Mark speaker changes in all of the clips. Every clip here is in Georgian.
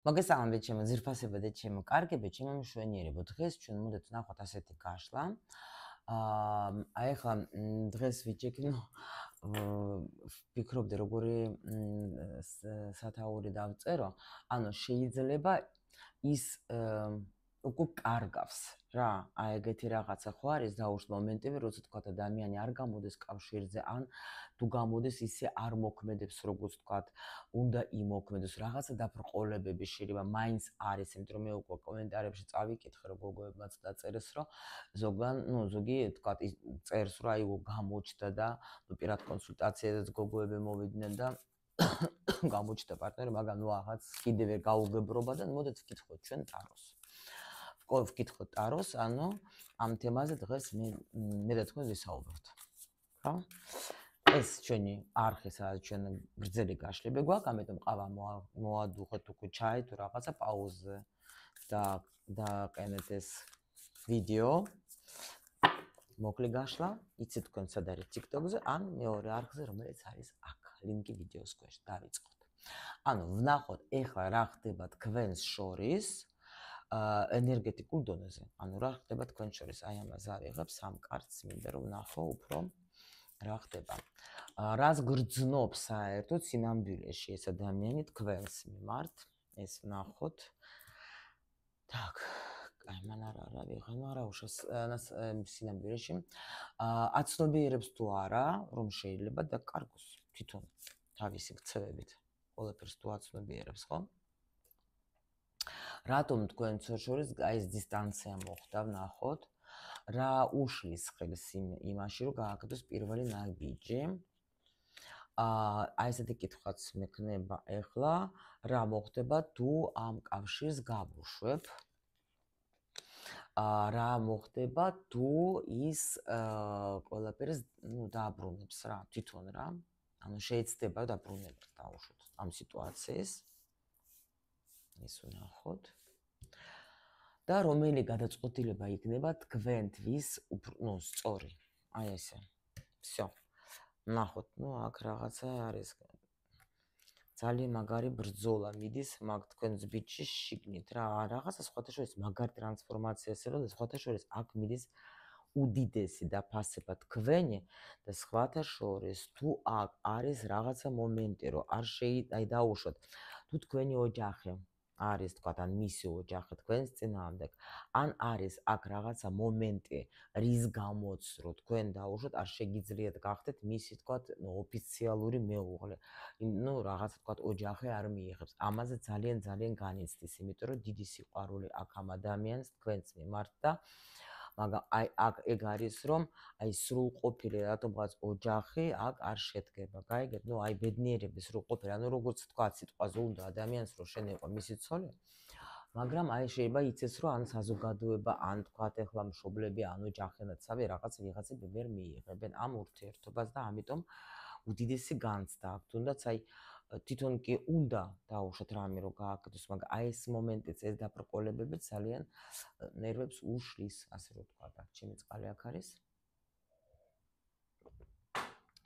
Speaker 1: მოგესალმებით ჩემო ძირფასებო და ჩემო კარგებო, ჩემო მშვენიერებო. დღეს ჩვენ მოდით ვნახოთ ასეთი გაშლა. აი ახლა დღეს ვიჭიქნო ვფიქრობდი როგორი სათაური დავწერო. ანუ შეიძლება ის უკვე კარგავს რა, აი ეგეთი რაღაცა ხო არის დაუშვ მომენტები, როცა თქვა ადამიანი არ გამოდის კავშირზე, ან თუ გამოდის ისე არ მოქმედებს, როგორც თქვა, უნდა იმოქმედოს რაღაცა დაბრყოლებები შეიძლება მაინც არის, იმიტომ რომ მე უკვე კომენტარებში წავიკითხე, რომ გოგოებმაც დაწერეს, რომ ზოგი თქვა წერს, რომ აი გამოჩნდა და პირად კონსულტაციაზეც გოგოები მოვიდნენ და გამოჩნდა პარტნიორი, მაგრამ ნუ ახაც კიდევ ვერ გაუგებრობა და მოდით ვკითხოთ ჩვენ ტაროს. ვკითხოთ ტაროს, ანუ ამ თემაზე დღეს მე და თქვენ ვისაუბროთ. რა? ეს ჩვენი არხი, სადაც ჩვენ გრძელი გაშლები გვაქვს, ამიტომ ყავა მოადუხეთ უკვე ჩაი თუ რაღაცა პაუზზე და დაყენეთ ეს ვიდეო. მოკლე გაშლა, იცით თქვენ სად არის TikTok-ზე, ან მეორე არხზე, რომელიც არის აქ, ლინკი ვიდეოს ქვეშ, დავიწყოთ. ანუ ვნახოთ ეხლა რა ხდება თქვენს შორის ენერგეტიკულ დონეზე. ანუ რა ხდება თქვენ შორის, აი ამას ავიღებ სამ კარტს, მინდა რომ ვნახო უფრო რა ხდება. რას გრძნობს საერთოდ სინამდვილეში ეს ადამიანი თქვენს მიმართ, ეს ვნახოთ. Так, აი მან არა ვიღანა რა უშავს სინამდვილეში. აცნობიერებს თუ არა, რომ შეიძლება და კარგოს თვითონ თავისი ქცევებით. ყველაფერს თუ აცნობიერებს, ხო? რატომ თქვენ შორის აი ეს დისტანცია მოხდა, ვნახოთ. რა უშლის ხელს იმაში, რომ გააკეთოს პირველი ნაბიჯი. აი ესეთი კითხვაც მექნება ეხლა, რა მოხდება თუ ამ კავშირს გავუშვებ? რა მოხდება თუ ის ყველაფერს დააბრუნებს რა, თვითონ რა. ანუ შეიძლება დაბრუნება დაუშვოთ ამ სიტუაციის. ის ვნახოთ. და რომელი გადაწყვეტილება იქნება თქვენთვის სწორი. აი ესე. всё. ვნახოთ, აქ რაღაცა არის. ძალიან მაგარი ბრძოლა მიდის მაგ თქვენს ბიჭში შიგნით რა. რაღაცა სხვათა შორის მაგარი ტრანსფორმაცია ესება და სხვათა შორის აქ მიდის უდიდესი დაფასება თქვენი და სხვათა შორის თუ აქ არის რაღაცა მომენტი, რომ არ აი დაუშვათ. თუ თქვენი ოჯახი არის თქვა ან მისი ოჯახი თქვენს წინააღმდეგ, ან არის აქ რაღაცა მომენტი, რის გამოც რომ თქვენ დაუშვათ, არ შეგიძლიათ გახდეთ მისი თქვა ოფიციალური მეუღლე. რაღაცა თქვა ოჯახი არ მიიღებს. ამაზე ძალიან განიცდის, იმიტომ რომ დიდი სიყვარული აქ ამ ადამიანს თქვენს მიმართ და მაგრამ აი აქ ეგ არის რომ აი სრულყოფილი რატომღაც ოჯახი აქ არ შედგება. გაიგეთ? აი ბედნიერების სრულყოფილი, ანუ როგორც თქვა სიტყვაზე უნდა ადამიანს რომ შენ იყო მისი ცოლი, მაგრამ აი შეიძლება იცეს რომ ან საზოგადოება, ან თქვა ეხლა მშობლები, ან ოჯახიანაცავი რაღაც ვიღაცები ვერ მიიღებენ ამ ურთიერთობას და ამიტომ უდიდესი განცდა აქვს. თუნდაც აი თვითონ კი უნდა დაუშვათ რამე რომ გააკეთოს, მაგრამ აი ეს მომენტიც, ეს დაბრკოლებები ძალიან ნერვებს უშლის, ასე რომ თქვა. ჩემი წყალი აქ არის.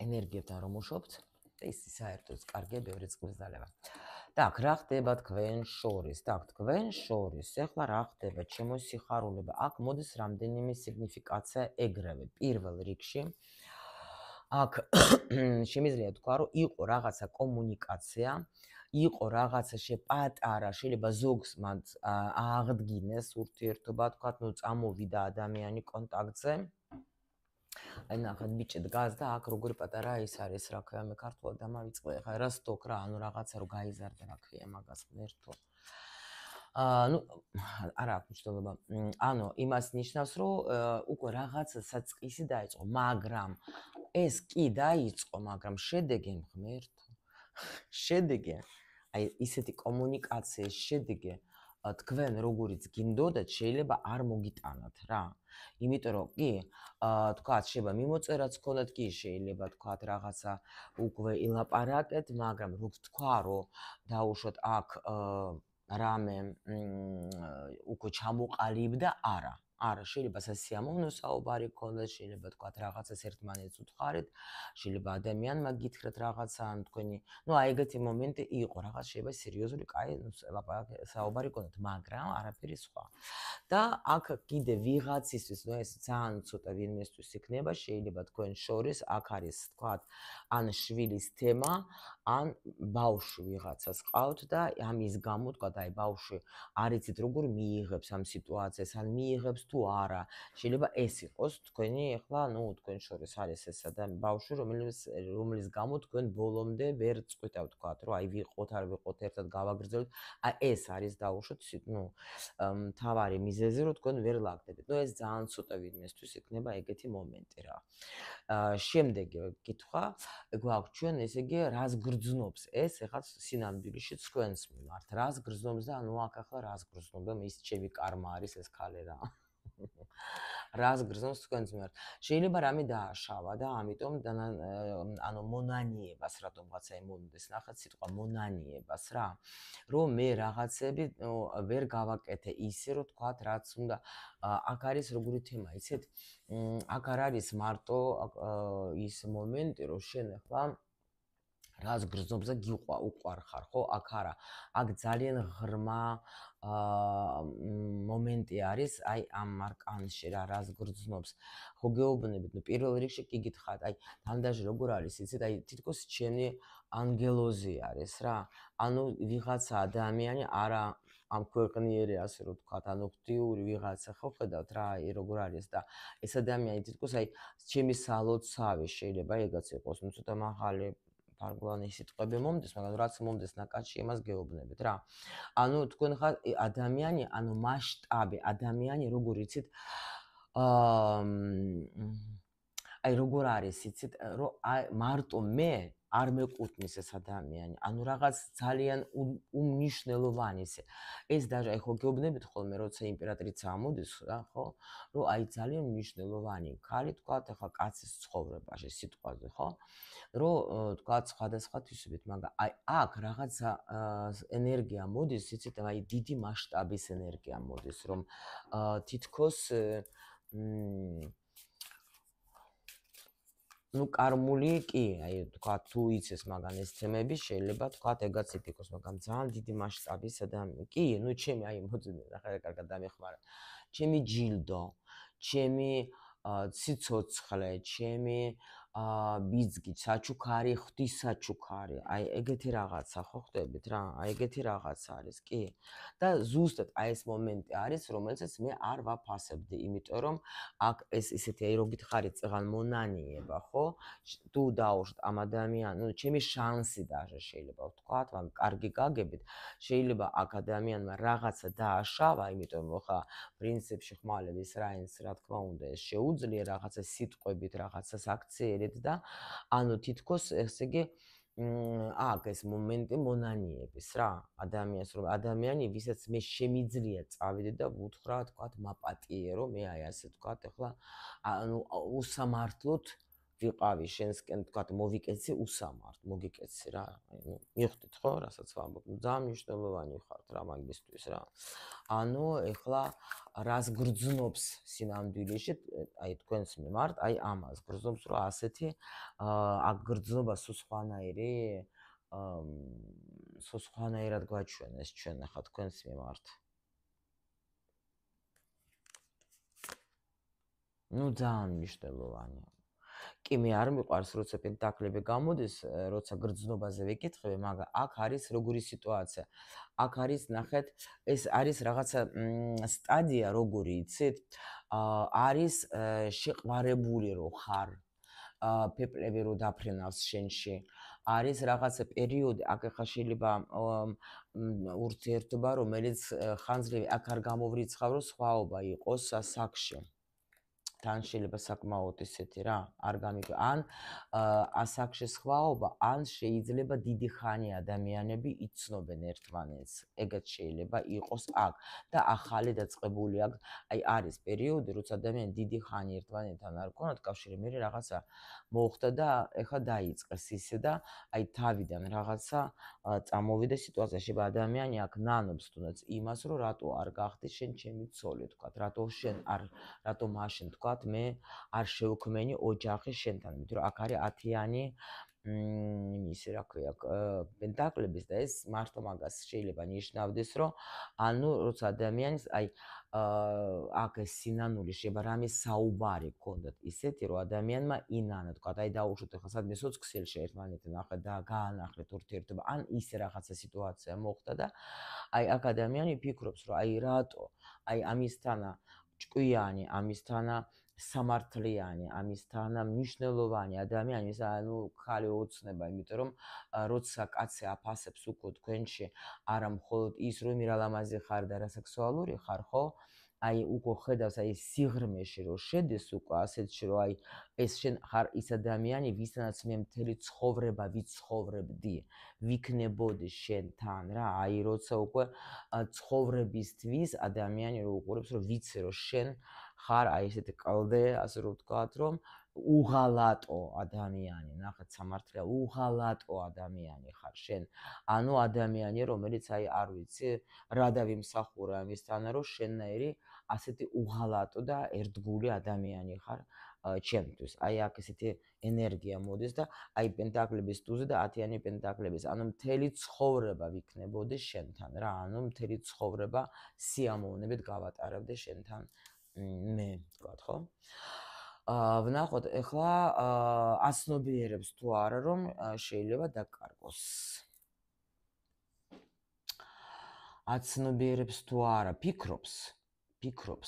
Speaker 1: ენერგიებთან რომ მუშაობთ, ის საერთოდ კარგია, ბევრი წყლის დალევა. Так, რა ხდება თქვენ შორის? Так, თქვენ შორის ეხლა რა ხდება? ჩემო სიხარულება. აქ მოდის რამდენიმე სიგნიფიკაცია ეგრევე. პირველ რიგში აქ შემიძლია თქვა, რომ იყო რაღაცა კომუნიკაცია, იყო რაღაცა პატარა, შეიძლება ზოგს მათ აღდგინეს ურთიერთობა, თქვა, წამოვიდა ადამიანი კონტაქტზე. აი ნახეთ, ბიჭი დგას და აქ როგორი პატარა ის არის, რა ქვია, მე ქართულად დამავიწყე, ხა რა სტოკ რა, ანუ რაღაცა რომ გაიზარდა, რა ქვია, მაგას ღმერთო. არა აქვს მნიშვნელობა. ანუ იმას ნიშნავს, რომ უკვე რაღაცა საწყისი დაიწყო, მაგრამ ეს კი დაიწყო, მაგრამ შედეგი ღმერთო. შედეგი, აი ისეთი კომუნიკაციის შედეგი თქვენ როგორიც გინდოდათ, შეიძლება არ მოგიტანათ რა. იმიტომ რომ კი, თქვა, შეიძლება მიმოწერაც გქონდათ, კი შეიძლება თქვა რაღაცა უკვე ილაპარაკეთ, მაგრამ რო თქვა, რომ დაუშვათ აქ რამე უკვე ჩამოყალიბდა, არა. არა, შეიძლება სასიამოვნო საუბარი გქონდეს, შეიძლება თქვათ რაღაცას ერთმანეთს უთხარით, შეიძლება ადამიანმა გითხრათ რაღაცა, ან თქვენი, აი ეგეთი მომენტი იყო, რაღაც შეიძლება სერიოზული, კაი, საუბარი გქონდეთ, მაგრამ არაფერი სხვა. და აქ კიდე ვიღაცისთვის, ეს ძალიან ცოტა ვინმესთვის იქნება, შეიძლება თქვენ შორის აქ არის, თქვათ, ან შვილის თემა, ან ბავშვი ვიღაცას ყავთ და ამის გამო, თქვათ, აი ბავშვი არ იცით როგორ მიიღებს ამ სიტუაციას, ან მიიღებს თუ არა. შეიძლება ეს იყოს თქვენი, ახლა, თქვენ შორის არის ეს ბავშვი, რომლის გამო თქვენ ბოლომდე ვერ წყვიტავთ, თქვათ, რომ აი ვიყოთ, არ ვიყოთ, ერთად გავაგრძელოთ. აი ეს არის დაუშვათ, მთავარი მიზეზი, რომ თქვენ ვერ ლაგდებით. ეს ძალიან ცოტა ვინმესთვის იქნება ეგეთი მომენტი რა. შემდეგი კითხვა გვაქვს ჩვენ, ესე იგი, რას გრძნობს ეს ეხლა სინამდვილეში თქვენს მიმართ. რას გრძნობს და აქ ახლა რას გრძნობდა, ის ჩემი კარმა არის ეს ქალე რა. რას გრძნობს თქვენს მიმართ. შეიძლება რამე დააშავა და ამიტომ მონანიებას რატომღაც მომდის, ნახეთ სიტყვა მონანიებას რა. რომ მე რაღაცები ვერ გავაკეთე ისე, რომ თქვათ, რაც უნდა. აქ არის როგორი თემა, იცით? აქ არ არის მარტო ის მომენტი, რომ შენ ახლა რას გრძნობს და უყვარ ხარ, ხო? აქ არა. აქ ძალიან ღრმა მომენტი არის, აი ამ არკანში რა, რას გრძნობს. ხო გეუბნებით, პირველ რიგში კი გითხარით, აი თანდაჟე როგორ არის, იცით? აი თითქოს ჩემი ანგელოზი არის რა. ანუ ვიღაცა ადამიანი არა ამ ქვეყნიერი, ასე რომ ვთქვათ, ღვთიური ვიღაცა, ხო ხედავთ რა, როგორ არის და ეს ადამიანი თითქოს აი ჩემი სალოცავი შეიძლება ეგაც იყოს, ცოტა მაღალი ფარგლანი სიტყვები მომდის, მაგრამ რაც მომდის ნაკადში, იმას გეუბნებით რა. ანუ თქვენ ხარ ადამიანი, მასშტაბი ადამიანი, როგორ იცით? აი როგორ არის, იცით, რომ აი მარტო მე არ მეკუთვნის ეს ადამიანი, რაღაც ძალიან უმნიშვნელოვანია. ეს დაჟე აი ხო გეუბნებით ხოლმე, როცა იმპერატრიცა ამოდის რა, ხო? რომ აი ძალიან მნიშვნელოვანი ქალი, თქვათ, ახლა კაცის ცხოვრებაში სიტყვაზე, ხო? რომ თქვათ სხვადასხვა თვისებით, მაგრამ აი აქ რაღაცა ენერგია მოდის, იცით, აი დიდი მასშტაბის ენერგია მოდის, რომ თითქოს კარმული კი, აი თქვა თუ იცეს მაგან ეს თემები, შეიძლება თქვა ეგაც ითქოს, მაგრამ ძალიან დიდი მასშტაბის ადამიანი. კი, ჩემი აი მოძინე, ნახე კარგად დამეხმარა. ჩემი ჯილდო, ჩემი ციცოცხლე, ჩემი ბიძგი, საჩუქარი, ღვთის საჩუქარი. აი ეგეთი რაღაცა ხო ხდებით რა? აი ეგეთი რაღაცა არის, კი. და ზუსტად აი ეს მომენტი არის, რომელსაც მე არ ვაფასებდი, იმიტომ რომ აქ ეს ისეთი აი რო გითხარით წეღან მონანიება, ხო? თუ დაუშვათ ამ ადამიანს, ჩემი შანსი დაჟე შეიძლება ვთქვათ, მაგრამ კარგი გაგებით, შეიძლება აქ ადამიანმა რაღაცა დააშავა, იმიტომ რომ ხა პრინციპში ხმალების რაინს, რა თქმა უნდა, ეს შეუძლია რაღაცა სიტყვებით, რაღაცას აქციერით და თითქოს ესე იგი აქ ეს მომენტი მონანიების რა, ადამიანს რომ ადამიანი, ვისაც მე შემიძლია წავიდე და ვუთხრა, თქვათ, მაპატიერო, მე აი ასე თქვათ, ახლა უსამართლოდ ვიყავი შენსკენ, თქვათ, მოვიკეცი უსამართ, მოგიკეცი რა, მივხვდით ხო, რასაც ვამბობ, ძალიან მნიშვნელოვანი ხართ რა მაგისთვის რა. ეხლა რას გრძნობს სინამდვილეში, აი თქვენს მიმართ, აი ამას გრძნობს, რომ ასეთი აქ გრძნობა სულ სხვანაირად გვაჩვენეს ჩვენ ახლა თქვენს მიმართ. ძალიან მნიშვნელოვანია. კი, მე არ მიყვარს, როცა პენტაკლები გამოდის, როცა გრძნობაზე ვეკითხები, მაგრამ აქ არის როგორი სიტუაცია. აქ არის, ნახეთ, ეს არის რაღაცა სტადია, როგორი იცით? არის შეყვარებული რო ხარ, პეპლები რო დაფრენავს შენში. არის რაღაცა პერიოდი, აქ ახლა შეიძლება ურთიერთობა, რომელიც ხანძრივი აქ არ გამოვრიცხავ, რომ სხვაობა იყოს ასაკში. თან შეიძლება საკმაოდ ისეთი რა არ გამიგო ან ასაკში სხვაობა ან შეიძლება დიდი ხანი ადამიანები იცნობენ ერთმანეთს ეგაც შეიძლება იყოს აქ და ახალი დაწყებული აქ აი არის პერიოდი როცა ადამიანი დიდი ხანი ერთმანეთთან არ ქონათ კავშირი მე რაღაცა მოხდა და ეხლა დაიწყეს ისე და აი თავიდან რაღაცა წამოვიდა სიტუაციაში ადამიანი აქ ნანობს თუნდაც იმას რომ რატო არ გახდი შენ ჩემი ცოლი თქვათ რატო მაშინ თქვათ მე არ შევქმენი ოჯახი შენთან იმიტომ რომ აქ არის 10-იანი იმისი რა ქვია პენტაკლების და ეს მართლა მაგას შეიძლება ნიშნავდეს რომ ანუ როცა ადამიანის აი აქ ეს სინანული შეიძლება რამე საუბარი გქონდათ ისეთი რომ ადამიანმა ინანა თქვათ აი დაუშვოთ ახლა სადმე სოციალში ერთმანეთთან ახლა და გაანახლეთ ურთიერთობა ან ისე რაღაცა სიტუაცია მოხდა და აი აქ ადამიანი ფიქრობს რომ აი რატო აი ამისთანა ჭკვიანი ამისთანა სამართლიანი ამისთანა მნიშვნელოვანი ადამიანის ანუ ხალი ოცნება იმიტომ რომ როცა კაცი აფასებს უკვე თქვენში არა მხოლოდ ის რომ მირალამაზი ხარ და რასექსუალური ხარ ხო აი უკვე ხედავს აი სიღრმეში რომ შედეს უკვე ასეთში რომ აი ეს შენ ხარ ის ადამიანი ვისთანაც მე მთელი ცხოვრება ვიცხოვრებდი ვიქნებოდი შენთან რა აი როცა უკვე ცხოვრებისთვის ადამიანი რო უყურებს რომ ვიცი რომ შენ ხარ აი ესეთი კლდე ასე რომ ვთქვათ რომ უღალატო ადამიანი ნახეთ სამართლია უღალატო ადამიანი ხარ შენ ანუ ადამიანი რომელიც აი არ ვიცი რა დავიმსახურა ამისთანა რომ შენნაირი ასეთი უღალატო და ერთგული ადამიანი ხარ ჩემთვის აი აქ ესეთი ენერგია მოდის და აი პენტაკლების ტუზე და 10-იანი პენტაკლების ანუ მთელი ცხოვრება ვიქნებოდი შენთან რა ანუ მთელი ცხოვრება სიამოვნებით გავატარებდი შენთან მე ვთქვათ ხო ვნახოთ ეხლა აცნობიერებს თუ არა რომ შეიძლება დაკარგოს აცნობიერებს თუ არა ფიქრობს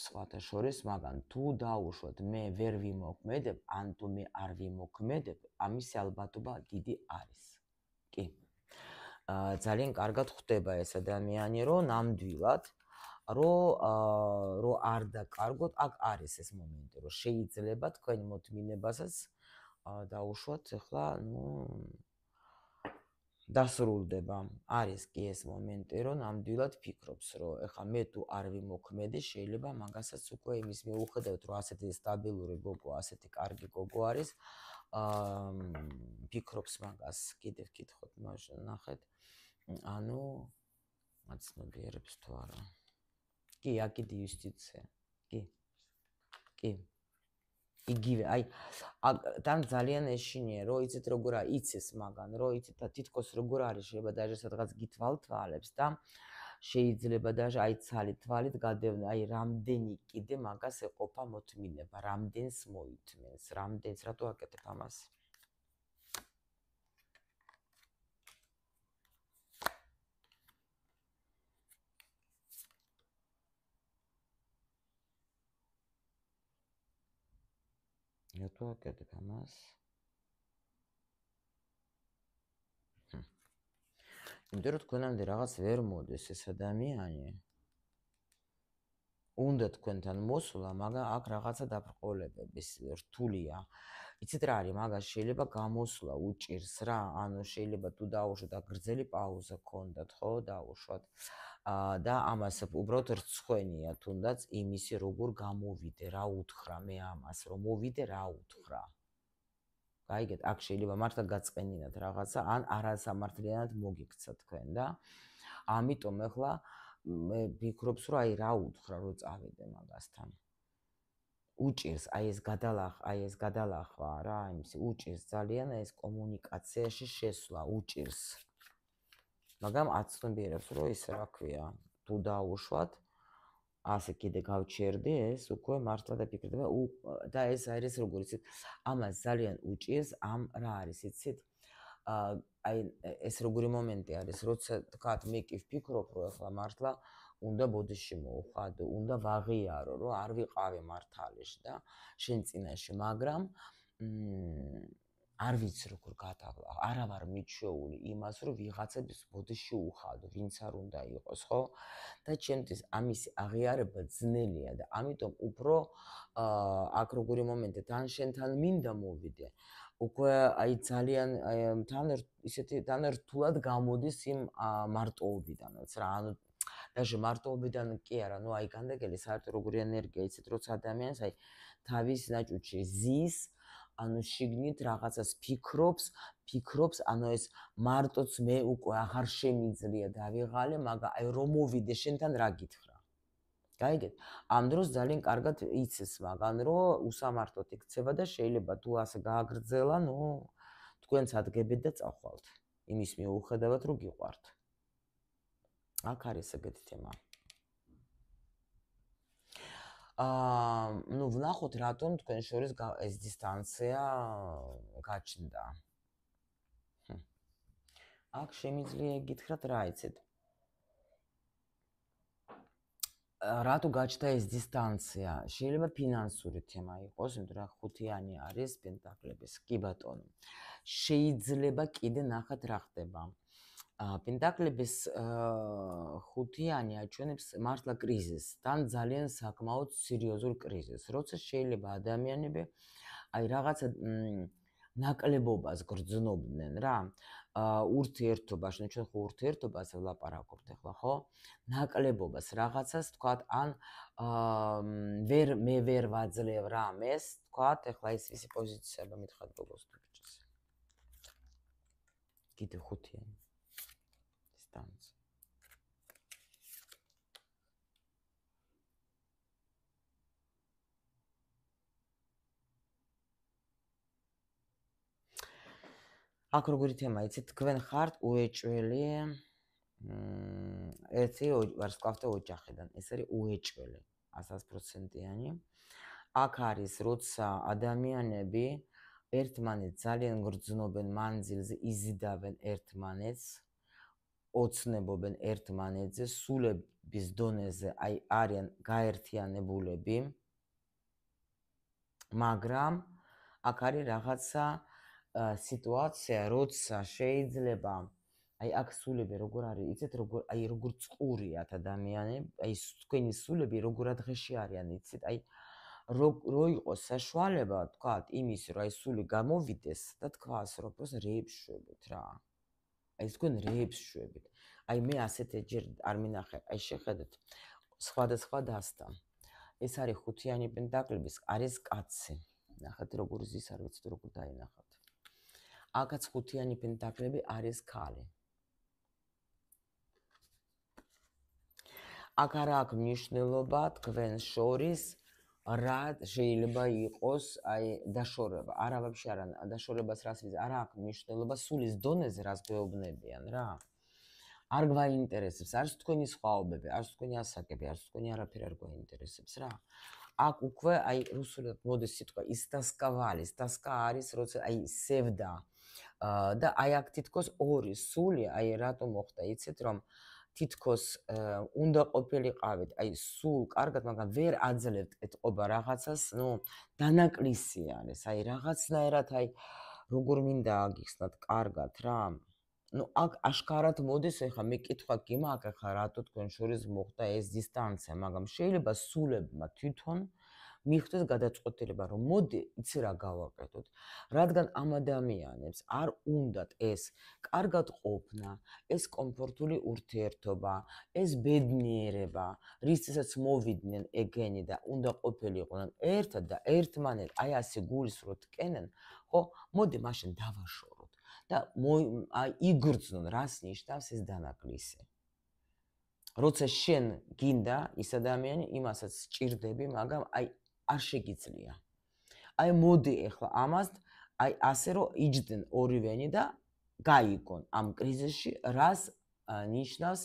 Speaker 1: სხვათა შორის მაგან თუ დაუშვათ მე ვერ ვიმოქმედებ ან თუ მე არ ვიმოქმედებ ამის ალბათობა დიდი არის კი ძალიან კარგად ხვდება ეს ადამიანი რომ ნამდვილად რომ არ დაკარგოთ აქ არის ეს მომენტი რომ შეიძლება თქვენ მოთმინებასაც დაუშვათ ახლა დასრულდება არის კი ეს მომენტი რომ ნამდვილად ფიქრობს რომ ეხლა მე თუ არ ვიმოქმედი შეიძლება მაგასაც უკვე იმის მიუხედავად რომ ასეთი სტაბილური გოგო ასეთი კარგი გოგო არის ფიქრობს მაგას კიდევ ვკითხოთ მაშინ ნახეთ ანუ აცნობიერებს თუ არა კი აკიდი იუსტიცია კი იგივე აი თან ძალიან ეშინია რომ იცით როგორ იცის მაგან რომ იცით და თითქოს როგორ არის შეიძლება დაჟე სადღაც გითვალთვალებს და შეიძლება დაჟე აი ცალით თვალით გადევნა აი რამდენი კიდე მაგას ეყოფა მოთმინება რამდენს მოითმენს რამდენს რატო აკეთებ ამას რატო აკეთებ ამას იმიტომ რომ თქვენამდე რაღაც ვერ მოდის ეს ადამიანი უნდა თქვენთან მოსვლა მაგრამ აქ რაღაცა დაბრყოლებების რთულია იცით რა არის მაგას შეიძლება გამოსვლა უჭირს რა ანუ შეიძლება თუ დაუშვათ და გრძელი პაუზა გქონდათ ხო დაუშვათ და ამას უბრალოდ რცხვენია თუნდაც იმისი როგორ გამოვიდე რა უთხრა მე ამას რომ მოვიდე რა უთხრა გაიგეთ აქ შეიძლება მართლა გაწყენინათ რაღაცა ან არასამართლიანად მოგიქცა თქვენ და ამიტომ ახლა მე ვფიქრობს რომ აი რა უთხრა რომ წავიდე მაგასთან უჭირს აი ეს გადალახვა რა იმისი უჭირს ძალიან ეს კომუნიკაციაში შესვლა უჭირს მაგრამ აცნობიერებს რომ ის რა ქვია თუ დაუშვათ ასე კიდე გავჩერდი ეს უკვე მართლა დაფიქრდება და ეს არის როგორ იცით ამას ძალიან უჭირს ამ რა არის იცით აი ეს როგორი მომენტი არის როცა თქვათ მე კი ვფიქრობ რომ ახლა მართლა უნდა ბოდიში მოვხადო უნდა ვაღიარო რომ არ ვიყავი მართალში და შენ წინაშე მაგრამ არ ვიცი როგორ გადავლა, არა ვარ მიჩვეული იმას, რომ ვიღაცებს ბოდიში უხადო, ვინც არ უნდა იყოს, ხო? და ჩემთვის ამისი აღიარება ძნელია და ამიტომ უფრო აქ როგორი მომენტია, თან შენთან მინდა მოვიდე. უკვე აი ძალიან ისეთი თან რთულად გამოდის იმ მარტოობიდანაც რა, ანუ даже მარტოობიდან კი არა, ну აი განდეგელი საერთოდ როგორი ენერგია იცით, როცა ადამიანს აი თავის ნაჭუჭი ზის, ანუ შიგნით რაღაცას ფიქრობს, ანუ ეს მარტოც მე უკვე აღარ შემიძლია დავიღალე, მაგრამ აი რომ მოვიდე შენთან რა გითხრა. გაიგეთ? ამ დროს ძალიან კარგად იცის მაგან, რომ უსამართლოდ იქცევა და შეიძლება თუ ასე გააგრძელა, ну თქვენც ადგებეთ და წახვალთ. იმის მიუხედავად რომ გიყვართ. აქ არის ეგეთი თემა. ну ვნახოთ რატომ თქვენ შორის ეს დისტანცია გაჩნდა. აქ შემიძლია გითხრათ რა იცით. რატო გაჩნდა ეს დისტანცია? შეიძლება ფინანსური თემა იყოს, იმიტომ რომ ხუთიანი არის პენტაკლების. კი ბატონო. შეიძლება კიდე ნახოთ რა ხდება. პენტაკლების ხუთიანი აჩვენებს მართლა კრიზისს, თან ძალიან საკმაოდ სერიოზულ კრიზისს, როცა შეიძლება ადამიანები აი რაღაცა ნაკლებობას გრძნობდნენ რა. ურთიერთობაში, ну ჩვენ ხო ურთიერთობაზე ვლაპარაკობთ ახლა, ხო? ნაკლებობას რაღაცას თქვათ, ან მე ვერ ვაძლევ რამეს, თქვათ, ახლა ის ისი პოზიციაა მითხარ როგორც თუჩის. კიდე ხუთიანი. დისტანცია. აქ როგორი თემა იცით, თქვენ ხართ უეჭველი ერთი ვარსკვლავთა ოჯახიდან. ეს არის უეჭველი, 100%-იანი. აქ არის, როცა ადამიანები ერთმანეთს ძალიან გრძნობენ მანძილზე, იზიდავენ ერთმანეთს, ოცნებობენ ერთმანეთზე, სულების დონეზე აი არიან გაერთიანებულები, მაგრამ აქ არის რაღაცა სიტუაცია, როცა შეიძლება აი აქ სულები როგორ არის, იცით როგორ აი როგორ წყურიათ ადამიანები, აი თქვენი სულები როგორ დღეში არიან, იცით, აი რო იყოს საშუალება, თქვათ, იმის, რომ აი სული გამოვიდეს და თქვას, რომ პროსტა რეებს შვებით რა. აი თქვენ რეებს შვებით. აი მე ასეთი ჯერ არ მინახე, აი შეხედეთ სხვადასხვა დასტა. ეს არის ხუთიანი პენტაკლების, არის კაცი. ნახეთ როგორ ზის, არ ვიცით როგორ დაინახავთ. აქაც ხუთიანი პენტაკლები არის ქალი. აქ არა აქვს მნიშვნელობა თქვენ შორის რა შეიძლება იყოს აი დაშორება. არა ვაფშე არა დაშორებას რას ვიცი, არა აქვს მნიშვნელობა სულის დონეზე რას გვეუბნებიან რა. არ გვაინტერესებს, არც თქვენი სხვაობები, არც თქვენი ასაკები, არც თქვენი არაფერი არ გვაინტერესებს რა. აქ უკვე აი რუსულად მოდის სიტყვა ისტასკავალი, სტასკა არის როცა აი სევდა და აი აქ თითქოს ორი სული, აი რატომ მოხდა, იცით რომ თითქოს უნდა ყოფილიყავით, აი სულ კარგად, მაგრამ ვერ აძლევთ ეთყობა რაღაცას, ну დანაკლისი არის, აი რაღაცნაირად აი როგორ მინდა აგიხსნათ კარგად რა. ну აქ აშკარად მოდის, ეხლა მე კითხვა გიმაქვს, ეხლა რატო თქვენ შორის მოხდა ეს დისტანცია, მაგრამ შეიძლება სულებმა თვითონ მიხვდეს გადაწყვეტილება, რომ მოდი, იცი რა გავაკეთოთ, რადგან ამ ადამიანებს არ უნდათ ეს კარგად ყოფნა, ეს კომფორტული ურთიერთობა, ეს ბედნიერება, რისთვისაც მოვიდნენ ეგენი და უნდა ყოფილიყვნენ ერთად და ერთმანეთ აი ასე გულისროდ კენენ, ხო, მოდი მაშინ დავაშოროთ და აი იგრძნონ, რას ნიშნავს ეს დანაკლისი. როცა შენ გინდა ის ადამიანი, იმასაც სჭირდები, მაგრამ აი არ შეგიძლია. აი მოდი ახლა ამას აი ასე რომ იჯდნენ ორივენი და გაიგონ ამ კრიზისში რას ნიშნავს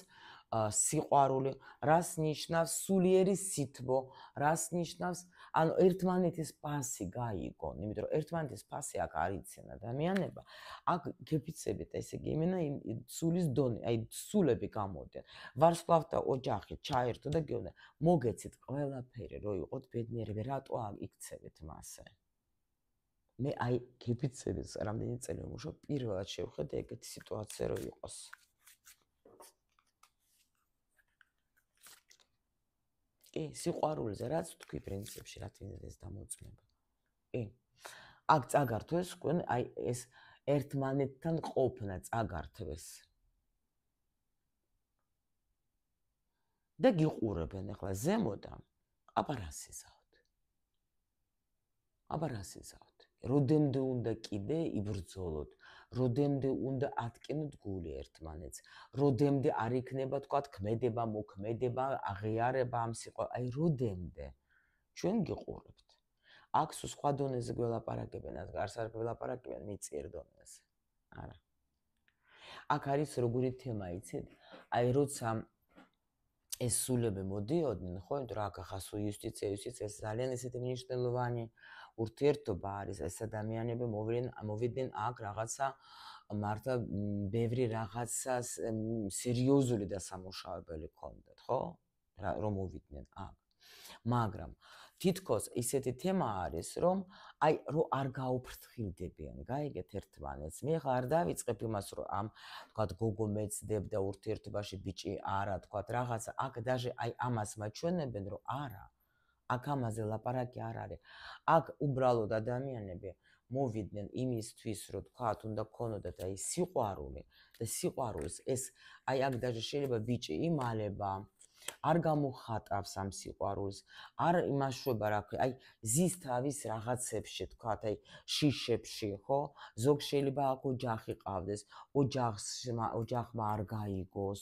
Speaker 1: სიყვარული, რას ნიშნავს სულიერი სითბო, რას ნიშნავს ანუ ერთმანეთის პასი გაიგონ, იმიტომ რომ ერთმანეთის პასი აქ არ იციან ადამიანება. აქ გეფიცებით, ესე იგი, იმენა სულის დონე, აი სულები გამოდიან. ვარსკვლავთა ოჯახი ჩაერთო და გეუბნა, მოგეცით ყველაფერი, რომ იყოთ ბედნიერები, რატო იქცევით მასე? მე აი გიფიცების რამდენი წელი ვიმუშავე, პირველად შევხედე ეგეთი სიტუაცია რო იყოს. კი, სიყვარულზე რაც თქვი პრინციპში, რა თინდეს დამოწმება. კი. აქ წაგართვეს თქვენ აი ეს ერთმანეთთან ყოფნა წაგართვეს. და გიყურებენ ახლა ზემოდან, აბა რა სიზავთ. აბა რა სიზავთ. როდემდე უნდა კიდე იბრძოლოთ, როდემდე უნდა ატკინოთ გული ერთმანეთს, როდემდე არ იქნება თქვათ ქმედება, მოქმედება, აღიარება ამ სიყვარულს, აი როდემდე ჩვენ გიყურებთ. აქ სხვა დონეზე გველაპარაკებენ, არც არ გველაპარაკებენ მიწიერ დონეზე. არა. აქ არის როგორი თემა იცით? აი როცა ეს სულები მოდიოდნენ, ხო, იმიტომ რომ აქ ახლა იუსტიცია ეს ძალიან ესეთი მნიშვნელოვანი ურთიერთობა არის, ეს ადამიანები მოვიდნენ აქ რაღაცა მართლა ბევრი რაღაცა სერიოზული დასამუშავებელი ქონდათ, ხო? რომ მოვიდნენ აქ. მაგრამ თითქოს ისეთი თემა არის, რომ აი რო არ გაუფრთხილდებიან, გაიგეთ ერთმანეთს. მე ახლა არ დავიწყებ იმას, რომ ამ თქვათ გოგო მეცდებ და ურთიერთობაში ბიჭი არა, თქვათ რაღაცა, აქ даже აი ამას მაჩვენებენ, რომ არა. აქ ამაზე ლაპარაკი არ არის. აქ უბრალოდ ადამიანები მოვიდნენ იმისთვის, რომ თქვათ უნდა ქონოდათ აი სიყვარული და სიყვარულს ეს აი აქ даже შეიძლება ბიჭი იმალება არ გამოხატავს ამ სიყვარულს, არ იმაშვება რა ქვია, აი ზის თავის რაღაცებში, თქვათ, აი შიშებში, ხო? ზოგ შეიძლება აქ ოჯახი ყავდეს, ოჯახმა არ გაიგოს,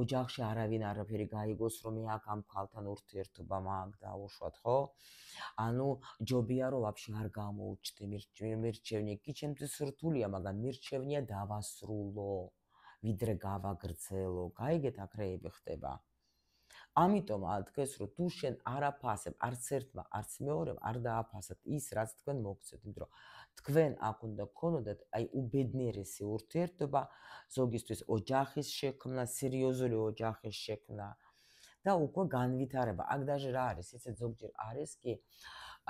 Speaker 1: ოჯახში არავინ არაფერი გაიგოს, რომ მე აქ ამ ქალთან ურთიერთობა მაგ დავუშვათ, ხო? ანუ ჯობია რომ ვაფშე არ გამოუჩნდე მირჩევნია, კი ჩემთვის რთულია, მაგრამ მირჩევნია დავასრულო, ვიდრე გავაგრძელო. გაიგეთ აქ რეები ხდება. ამიტომ თქვენს რომ თუ შენ არ აფასებ არც ერთმა არც მეორემ არ დააფასოთ ის რაც თქვენ მოგცეთ, იმიტომ რომ თქვენ აქ უნდა გქონოდეთ აი უბედნიერესი ურთიერთობა, ზოგისთვის ოჯახის შექმნა, სერიოზული ოჯახის შექმნა და უკვე განვითარება. აქ даже რა არის, იცით ზოგჯერ არის კი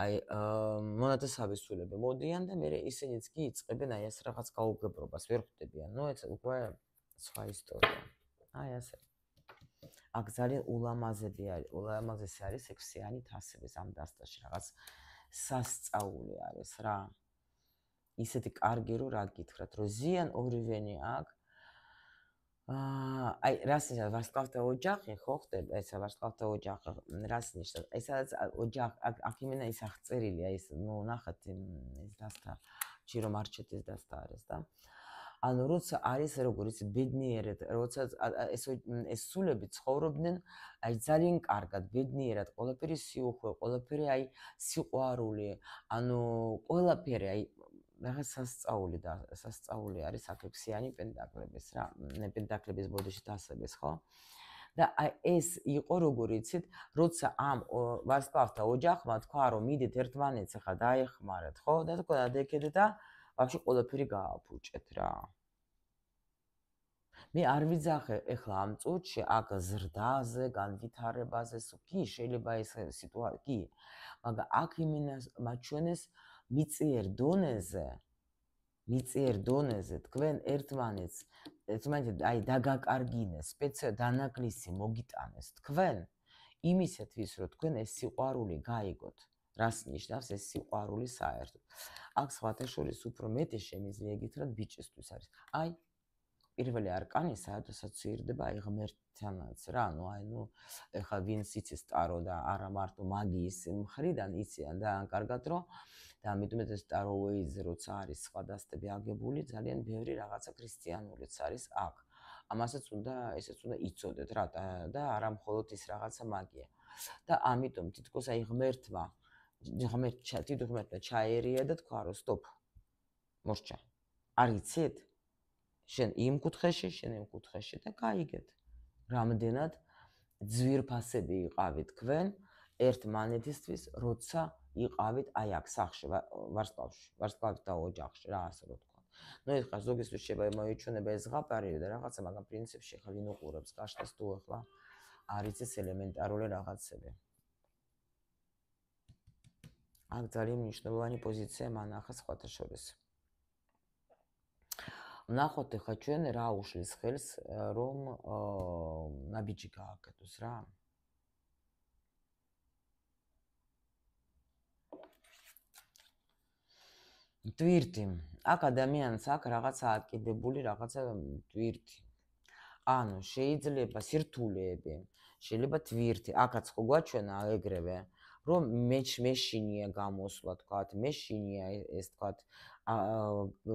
Speaker 1: აი მონათესავე სულები მოდიან და მე ისინიც კი იწყებენ აი ეს რაღაც გაუგებრობას ვერ ხვდებიან. ნუ ეს უკვე სხვა ისტორია. აი ასე. აქ ძალიან ულამაზესი არის 6-იანი თასების ამ დასტაში რაღაც სასწაული არის რა. ისეთი კარგი რომ რა გითხრათ, რომ ზიან ორივენი აქ აი რას ნიშნავს ვარსკვლავთა ოჯახი, ხო ხდება ესა ვარსკვლავთა ოჯახი, რას ნიშნავს? ეს ოჯახი აქ იმენა ის აღწერილია, ის ნუ ნახეთ ის დასტა, ჯირო მარჩეთის დასტა არის და ანუ როცა არის როგორიც ბედნიერად, როცა ეს სულები ცხოვრობდნენ აი ძალიან კარგად, ბედნიერად, ყველაფერი სიუხვე, ყველაფერი აი სიყვარული, ანუ ყველაფერი აი რაღაც სასწაული არის აქ6-იანი პენტაკლების რა, პენტაკლების ბოდიში დასების, ხო? და აი ეს იყო როგორ იცით, როცა ამ ვარსკვლავთა ოჯახმა თქვა რომ მიდით ერთმანეთს ახლა დაეხმარეთ, ხო? და თქვა დადეკეთ და ვაფშე ყველაფერი გააფუჭეთ რა. მე არ ვიძახე ეხლა ამ წუთში აქ ზრდაზე, განვითარებაზე, კი შეიძლება ეს სიტუაცია, კი. მაგრამ აქ იმენას მაჩვენეს მიწიერ დონეზე თქვენ ერთმანეთს აი დაგაკარგინეს, დანაკლისი მოგიტანეს თქვენ იმისათვის, რომ თქვენ ეს სიყვარული გაიგოთ. რას ნიშნავს ეს სიყვარული საერთოდ? აქ სხვათა შორის უფრო მეტი შემიძლია გითხრათ ბიჭისთვის არის. აი პირველი არკანი საერთოდაც ირდება აი ღმერთთანაც რა, ნუ ეხლა ვინც იცის ტარო და არა მარტო მაგიის მხრიდან იციან და კარგად რომ და ამიტომ ეს ტარო ვეიზ როცა არის სხვა დასტები აგებული, ძალიან ბევრი რაღაცა ქრისტიანულიც არის აქ. ამასაც უნდა ესეც უნდა იცოდეთ რა და არა მხოლოდ ის რაღაცა მაგია. და ამიტომ თითქოს აი ღმერთმა ჩაერია და თქვა რომ სტოპ. მოსჭა. არ იცით? შენ იმ კუთხეში, შენ იმ კუთხეში და გაიგეთ. რამდენად ძვირფასები იყავით თქვენ ერთმანეთისთვის, როცა იყავით აი აქ სახში, ვარსკვლავთა ოჯახში, რა ასე რომ თქვა. ნუ ეხლა ზოგისთვის შეიძლება მოიჩვენება ეს ზღაპარი და რაღაცა, მაგრამ პრინციპში ხა ვინ უყურებს კაშტას თუ ეხლა არის ეს ელემენტარული რაღაცები. აქ ძალიან მნიშვნელოვანი პოზიცია მანახა სხვათა შორის. ვნახოთ ახლა ჩვენ რა უშლის ხელს რომ ნაბიჯი გააკეთოს რა. ტვირთი. აქ ადამიანს აქ რაღაცა აკიდებული, რაღაცა ტვირთი. ანუ შეიძლება სირთულეები, შეიძლება ტვირთი. აქაც ხო გვაჩვენა ეგრევე, რომ მეშინია გამოსვლა, თქვათ, მეშინია ეს თქვათ,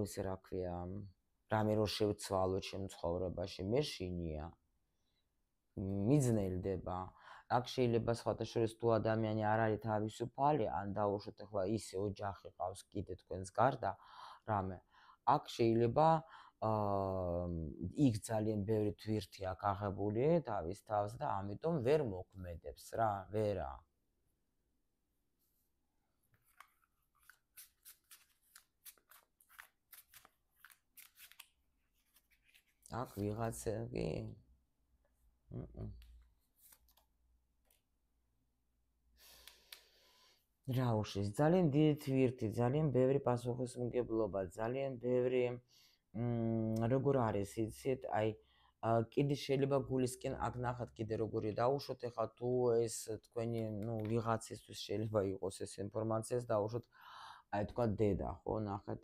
Speaker 1: ესე რა ქვია, რამე რო შევცვალო ჩემ ცხოვრებაში, მეშინია. მიძნელდება. აქ შეიძლება სხვათა შორის თუ ადამიანი არ არის თავისუფალი, ან დაუშვათ ახლა ისე ოჯახი ყავს კიდე თქვენს გარდა, რამე. აქ შეიძლება იქ ძალიან ბევრი თვირთი აქვს აღებული თავის თავს და ამიტომ ვერ მოქმედებს რა, ვერა. აქ ვიღაცა კი რა უშლის, ძალიან დიდი თვირთი, ძალიან ბევრი პასუხისმგებლობა, ძალიან ბევრი როგორ არის, იცით, აი კიდე შეიძლება გულისკენ აქ ნახათ კიდე როგორია დაუშვოთ ახლა თუ ეს თქვენი ვიღაცისთვის შეიძლება იყოს ეს ინფორმაციას დაუშვოთ აი თქვა დედა ხო ნახეთ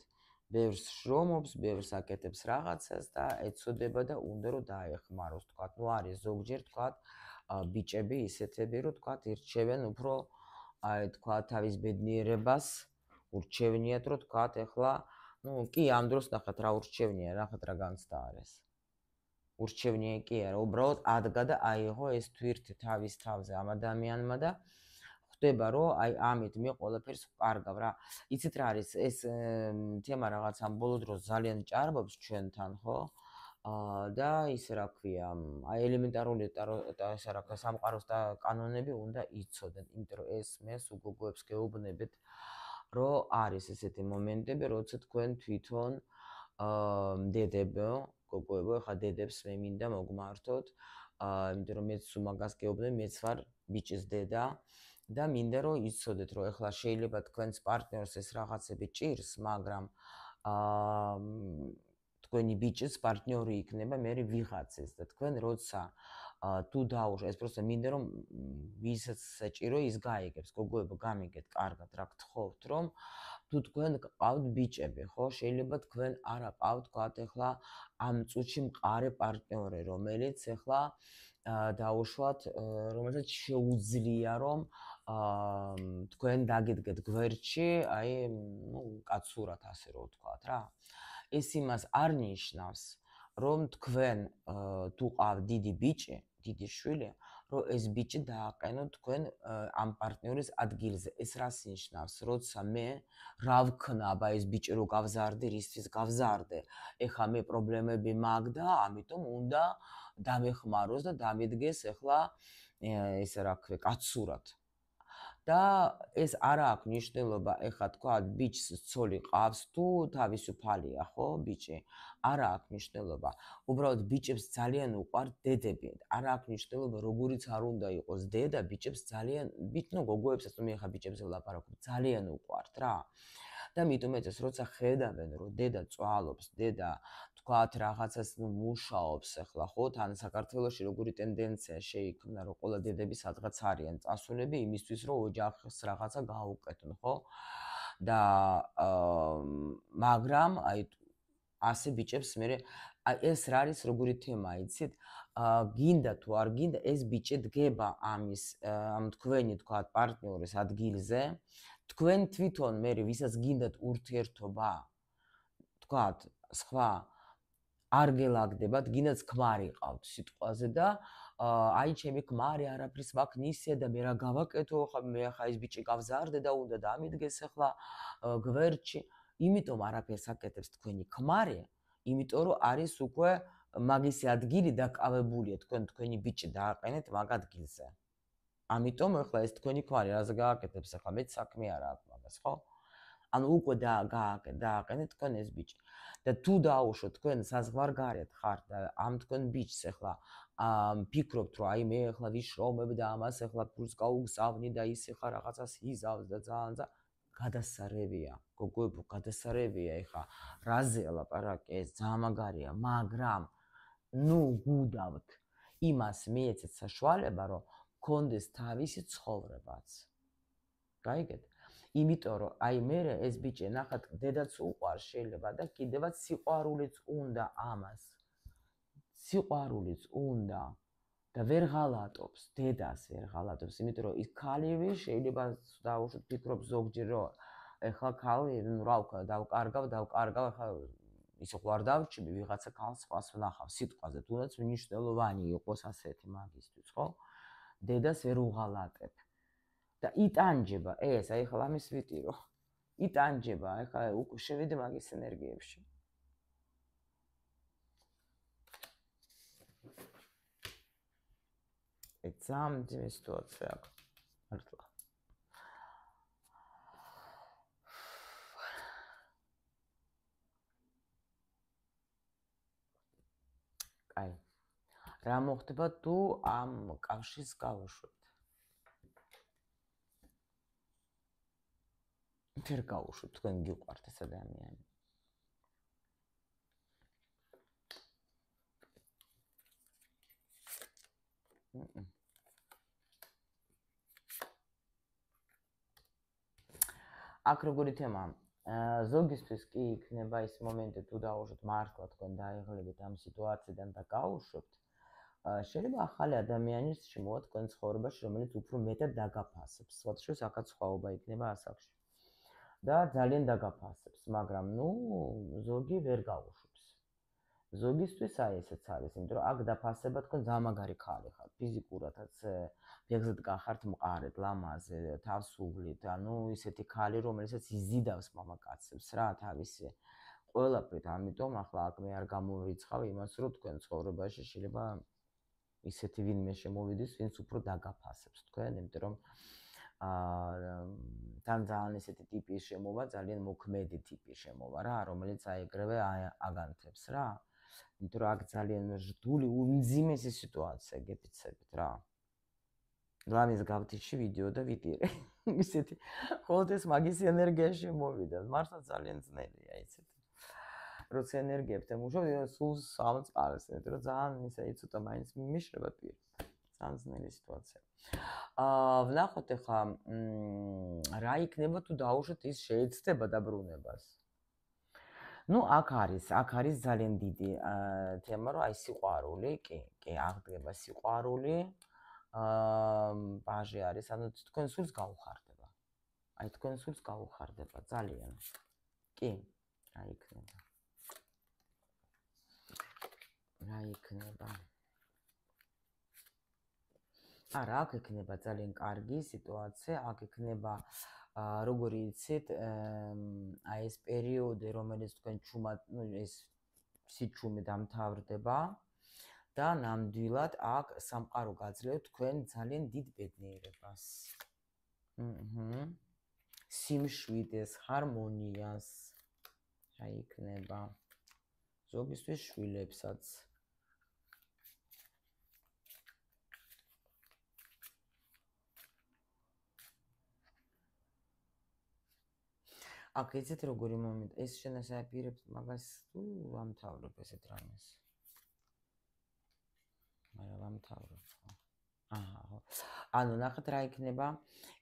Speaker 1: ბევრს შრომობს, ბევრს აკეთებს რაღაცას და ეცოდება და უნდა რომ დაეხმაროს თქვა არის ზოგჯერ თქვა ბიჭები ისეთები რომ თქვა ირჩევენ უფრო აი თქვა თავის ბედნიერებას ურჩევნიათ რომ თქვა ახლა კი ამ დროს ნახეთ რა ურჩევნია ნახეთ რა განცდა არის ურჩევნია კი არა, უბრალოდ ადგა და აიღო ეს თვირთი თავის თავზე ამ ადამიანმა და ხვდება რომ აი ამით მე ყველაფერს ვკარგავ რა. იცით რა არის ეს თემა რაღაც ამ ბოლო დროს ძალიან ჭარბობს ჩვენთან, ხო? და ისე რა ქვია, აი ელემენტარული ეს რა ქვია, სამყაროს და კანონები უნდა იცოდეთ, იმიტომ რომ ეს მეს უგოგოებს გეუბნებით, რომ არის ესეთი მომენტები, როცა თქვენ თვითონ დედებო გოგოებო, ხა დედებს მე მინდა მოგმართოთ, იმიტომ რომ მეც მაგას გეუბნები, მეც ვარ ბიჭის დედა და მინდა რომ იცოდეთ, რომ ეხლა შეიძლება თქვენს პარტნიორს ეს რაღაცები ჭირს, მაგრამ თქვენი ბიჭის პარტნიორი იქნება მე ვიღაცის და თქვენ როცა თუ დაუშვა ეს პროცესი მინდა რომ ვისაც საჭირო ის გაიგებს, გოგოებო გამიგეთ კარგად რა გთხოვთ რომ თუ თქვენ ყავთ ბიჭები, ხო, შეიძლება თქვენ არ აყავთ, თქვათ ახლა ამ წუთში მყარე პარტნიორი, რომელიც ახლა დაუშვათ, რომელსაც შეუძლია რომ თქვენ დაგიდგეთ გვერდში, აი, კაცურად ასე რომ ვთქვათ რა. ეს იმას არ ნიშნავს, რომ თქვენ თუ ყავთ დიდი ბიჭი, დიდი შვილი, რომ ეს ბიჭი დააყენოთ თქვენ ამ პარტნიორის ადგილზე. ეს რას ნიშნავს? როცა მე რა ვქნა, აბა ეს ბიჭი რო გავზარდე, რისთვის გავზარდე? ეხა მე პრობლემები მაქვს და ამიტომ უნდა დამეხმაროს და დამიდგეს ეხლა ესე რა ქვია, კაცურად. და ეს არ აქვს მნიშვნელობა, ეხლა თქვა ბიჭს ცოლი ყავს თუ თავისუფალია, ხო, ბიჭი? არ აქვს მნიშვნელობა. უბრალოდ ბიჭებს ძალიან უყვართ დედები. არ აქვს მნიშვნელობა, როგორიც არ უნდა იყოს დედა, ბიჭებს ძალიან, გოგოებსაც მე ხა ბიჭებზე ვლაპარაკობ, ძალიან უყვართ რა. და მithume ეს როცა ხედავენ, რომ დედა წვალობს, დედა თქვათ რაღაცას მუშაობს ახლა ხო თან საქართველოში როგორი ტენდენცია შეიქმნა რომ ყველა დედები სადღაც არიან წასულები იმისთვის რომ ოჯახს რაღაცა გაუკეთონ ხო და მაგრამ აი ასე ბიჭებს მე ეს რა არის როგორი თემა იცით გინდა თუ არ გინდა ეს ბიჭი დგება ამის ამ თქვენი თქვათ პარტნიორის ადგილზე თქვენ თვითონ მე ვისაც გინდათ ურთიერთობა თქვათ სხვა არ გელაგდებათ, გინდაც ქმარი ყავთ სიტყვაზე და აი ჩემი ქმარი არაფრის ვაქნისია და მე რა გავაკეთო, ხა მე ხა ეს ბიჭი გავზარდე და უნდა დამიდგეს ახლა გვერდში, იმიტომ არაფერს აკეთებს თქვენი ქმარი, იმიტომ რომ არის უკვე მაგისი ადგილი დაკავებულია თქვენი ბიჭი დააყენეთ მაგ ადგილზე. ამიტომ ახლა ეს თქვენი ქმარი რაზე გააკეთებს ახლა მეც საქმე არ აქვს მაგას, ხო? ანუ უკვე დააყენეთ თქვენ ეს ბიჭი. და თუ დაუშვოთ თქვენ საზღვარგარეთ ხართ და ამ თქვენ ბიჭს ახლა ფიქრობთ რომ აი მე ახლა ვიშრომებ და ამას ახლა ფულს გაუგზავნი და ის ახლა რაღაცას იზავს და ძალიან გადასარევია, გოგოებო, გადასარევია, ეხა რაზე ლაპარაკი, ეს ძალიან მაგარია, მაგრამ ნუ გუდავთ იმას მიეცეთ საშუალება, რომ გქონდეს თავისი ცხოვრებაც. გაიგეთ? იმიტომ რომ აი მე ეს ბიჭი ნახat დედაც უყვარს შეიძლება და კიდევაც სიყვარულიც უნდა ამას. სიყვარულიც უნდა და ვერ ღალატობს, დედას ვერ ღალატობს, იმიტომ რომ ის ქალივე შეიძლება დაუშვათ ფიქრობს ზოგჯერ რომ ეხლა ქალი რა ვქნა დავკარგავ, ეხლა ის ვარ დავჭიმი ვიღაცა ქალს სხვას ვნახავ სიტყვაზე, თუნდაც მნიშვნელოვანი იყოს ასეთი მაგისთვის, ხო? დედას ვერ უღალატებ. და იტანჯება ეს, აი ახლა ამის ვიტირო. იტანჯება, ახლა შევიდე მაგის ენერგიებში. ძალიან ძიმე სიტუაცია აქვს. მართლა. კაი. რა მოხდება თუ ამ კავშირს გავუშვებთ? ვერ გავუშვებთ, თქვენ გიყვართ ეს ადამიანი. აქ როგორი თემაა? ზოგისთვის კი იქნება ის მომენტი თუ დაუშვებთ მართლა თქვენ დაიღლებით ამ სიტუაციიდან და გაუშვებთ. შეიძლება ახალი ადამიანის შემოვა თქვენ ცხოვრებაში, რომელიც უფრო მეტად დაგაფასებს. სხვადასხვა აქაც სხვაობა იქნება ასაკში. და ძალიან დაგაფასებს, მაგრამ ნუ ზოგი ვერ გაუშვებს. ზოგისთვის აი ესეც არის, იმიტომ რომ აქ დაფასება თქვენ ძალიან მაგარი ხალი ხართ, ფიზიკურადაც ფეხზედ გახართ მყარეთ, ლამაზე, თავს უვლით, ანუ ისეთი ხალი, რომელსაც იზიდავს მამაკაცებს რა, თავისი ყველაფრით, ამიტომ ახლა აქ მე არ გამოვიწყავ იმას, რომ თქვენ ცხოვრებაში შეიძლება ისეთი ვინმე შემოვიდეს, ვინც უფრო დაგაფასებს თქვენ, იმიტომ რომ ძალიან ისეთი ტიპის შემოვა, ძალიან მოქმედი ტიპის შემოვა რა, რომელიც აი ეგრევე აგანთებს რა. იმიტომ რომ აქ ძალიან რთული, უმძიმესი სიტუაცია გეფიცებით რა. ლამის გავთიში ვიდეო და ვიტირე. ისეთი ხოლმე ეს მაგის ენერგია შემოვიდა. მართლა ძალიან ძნელია იცით. როცა ენერგიებთან მუშაობ, სულ სამწყარს, იმიტომ რომ ძალიან ისე ცოტა მაინც მიშრება პირ. ძალიან ძნელი სიტუაცია. ვნახოთ ახლა რა იქნება თუ დაუშვათ ის შეეცდება დაბრუნებას. ნუ აქ არის ძალიან დიდი თემა, რომ აი სიყვარული, კი, აღდგება სიყვარული. ბაჟი არის, ანუ თქვენ სულს გაუხარდება. აი თქვენ სულს გაუხარდება ძალიან. კი, რა იქნება? რა იქნება? არა, აქ იქნება ძალიან კარგი სიტუაცია, აქ იქნება როგორი იცით, აი ეს პერიოდი, რომელიც თქვენ ჩუმად, ну ეს სიჩუმე დამთავრდება და ნამდვილად აქ სამყარო გაძლევთ თქვენ ძალიან დიდ ბედნიერებას. სიმშვიდეს, ჰარმონიას. რა იქნება? ზოგისთვის შვილებსაც. აქ იცით როგორი მომენტი, ეს შენასააპირებს მაგას თუ ვამთავრებ ესეთ რამეს. მაგრამ ვამთავრებ. აჰა. ანუ ნახეთ რა იქნება,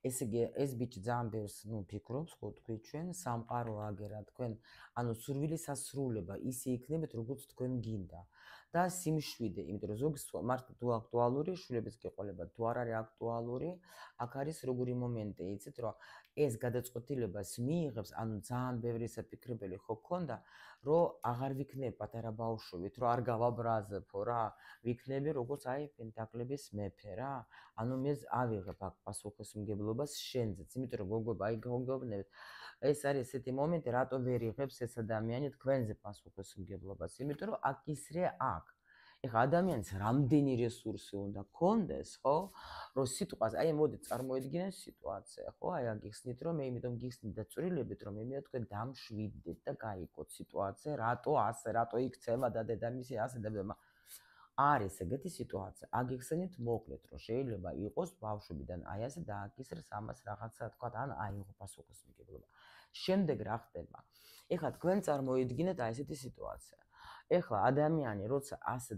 Speaker 1: ესე იგი ეს ბიჭი ძალიან ბევრს ფიქრობს, ხო თქვი ჩვენ სამყარო აგერა თქვენ, ანუ სურვილი სასრულება, ისე იქნებით როგორც თქვენ გინდა. და სიმშვიდე, იმიტომ რომ ზოგს მართლა თუ აქტუალური, შვილებს გეყოლება, თუ არ არის აქტუალური, აქ არის როგორი მომენტი, იცით რომ ეს გადაწყვეტილებას მიიღებს, ანუ ძალიან ბევრი საფიქრებელი ხო გქონდა, რომ აღარ ვიქნებ პატარა ბავშვებით, რომ არ გავაბრაზებო რა, ვიქნები როგორც აი პენტაკლების მეფე რა. ანუ მე ავიღებ აქ პასუხისმგებლობას შენზეც, იმიტომ რომ გოგოება აი გოგობნებით, ეს არის ესეთი მომენტი, რატო ვერ იღებს ეს ადამიანი თქვენზე პასუხისმგებლობას, იმიტომ რომ აქ ისრე აქ. ეხლა ადამიანს რამდენი რესურსი უნდა გქონდეს, ხო? რომ სიტყვას, აი მოდი წარმოედგინეთ სიტუაცია, ხო? აი აგიხსნით, რომ მე იმიტომ გიხსნით და წვრილებით, რომ მე მინდა თქვენ დამშვიდდეთ და გაიგოთ სიტუაცია, რატო ასე, რატო იქცემა და დედამისი ასე და არის ეგეთი სიტუაცია. აგიხსენით მოკლედ, რომ შეიძლება იყოს ბავშვებიდან აი ასე დააკისრეს ამას რაღაცა თქვა, ან აიღო პასუხისმგებლობა. შემდეგ რა ხდება? ეხლა თქვენ წარმოიდგინეთ აი ესეთი სიტუაცია. ეხლა ადამიანი როცა ასე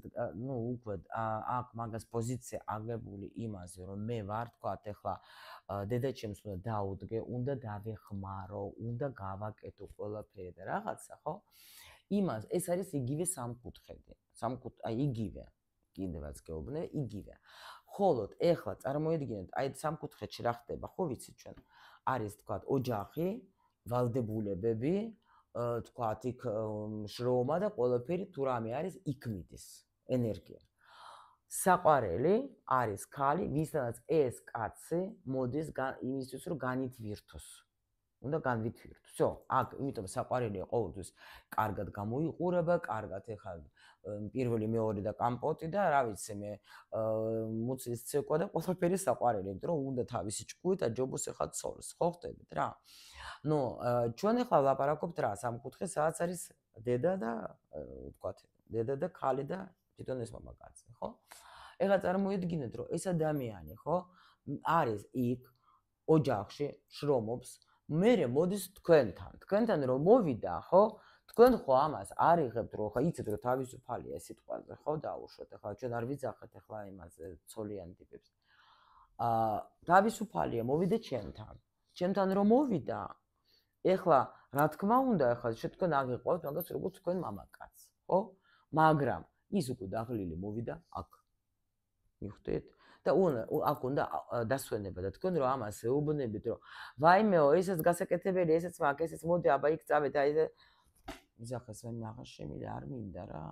Speaker 1: უკვე აქ მაგას პოზიცია აგებული იმაზე, რომ მე ვარ თქვა, ეხლა დედაჩემს უნდა დაუდგე, უნდა დავეხმარო, უნდა გავაკეთო ყველაფერი და რაღაცა, ხო? იმას ეს არის იგივე სამკუთხედი. აი იგივე. კიდევაც გეუბნე, იგივე. ხოლო ეხლა წარმოიდგინეთ, აი სამკუთხედში რა ხდება, ხო ვიცით ჩვენ? არის თქვა ოჯახი, ვალდებულებები, თქვა იქ შრომა და ყველაფერი თუ რამე არის იქ მიდის ენერგია. საყვარელი არის ქალი, ვისაც ეს კაცი მოდის იმისთვის, რომ განითვირთოს. უნდა განვითვირთო. всё, აქ იმიტომ საყვარელია ყოველთვის კარგად გამოიყურება, კარგად ეხლა პირველი, მეორე და კამპოტი და რა ვიცი მე, მუცლის ცეკვა და ყველაფერი საყვარელი, იმიტომ რომ უნდა თავისი ჭკუით და ჯობოს ეხლა ცოლს, ხო ხდებით რა. ნუ ჩვენ ეხლა ვლაპარაკობთ რა, სამკუთხედს, სადაც არის დედა და ვთქვათ, დედა და ქალი და თვითონ ეს მამაკაცი, ხო? ეხლა წარმოიდგინეთ, რომ ეს ადამიანი, ხო, არის იქ ოჯახში, შრომობს, მერე მოდის თქვენთან რომ მოვიდა, ხო? თქვენ ხო ამას არიღებთ, რომ ხა იცით, რომ თავისუფალია სიტყვაზე, ხო, დაუშვათ, ეხლა ჩვენ არ ვიძახეთ ეხლა იმაზე ცოლიან ტიპებს. თავისუფალია, მოვიდა ჩემთან რომ მოვიდა, ეხლა რა თქმა უნდა, ეხლა თქვენ აგიყვავთ მაგას როგორც თქვენ მამაკაცს, ხო? მაგრამ ის უკვე დაღლილი მოვიდა აქ. მიხვდით? და აქ უნდა დასვენება და თქვენ რომ ამას ეუბნებით, რომ ვაიმეო, ესეც გასაკეთებელი, ესეც მაგ, ესეც მოდი, აბა იქ წავედ, აი და მიზახეს მე მაგას შემიძლია არ მინდა რა.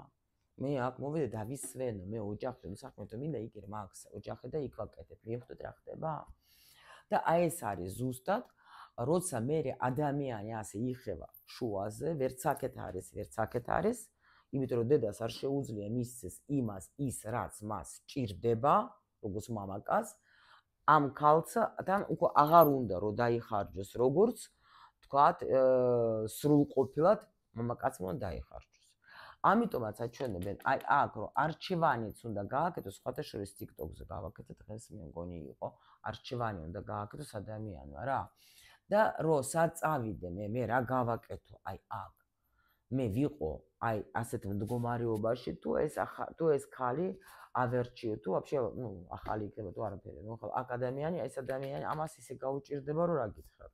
Speaker 1: მე აქ მოვიდე და ვისვენო, მე ოჯახი მსახმეთო მინდა იქ მაგს, ოჯახი და იქ ვაკეთებ. მიხვდით რა ხდება? და აი ეს არის ზუსტად როცა მე ადამიანი ასე იხება შუაზე, ვერც აქეთ არის, იმიტომ რომ დედას არ შეუძლია მისცეს იმას, ის რაც მას ჭირდება, როგორც მამაკაცს, ამ ქალთან უკვე აღარ უნდა რომ დაიხარჯოს როგორც, თქვათ, სრულყოფილად მამაკაცმა უნდა დაიხარჯოს. ამიტომაც აჩვენებენ, აი აქ რომ არჩევანიც უნდა გააკეთოს, სხვათა შორის TikTok-ზე გავაკეთე დღეს, მე მგონი იყო, არჩევანი უნდა გააკეთოს ადამიანმა რა. და რომ საწავიდე მე რა გავაკეთო, აი აქ. მე ვიყო აი ასეთ მდგომარეობაში, თუ ეს ქალი ავერჩიო, თუ вообще, ახალი იქნება თუ არაფერი. ნუ ახლა აქ ადამიანი, ეს ადამიანი ამას ისე გაუჭირდება, რომ რა გითხრათ.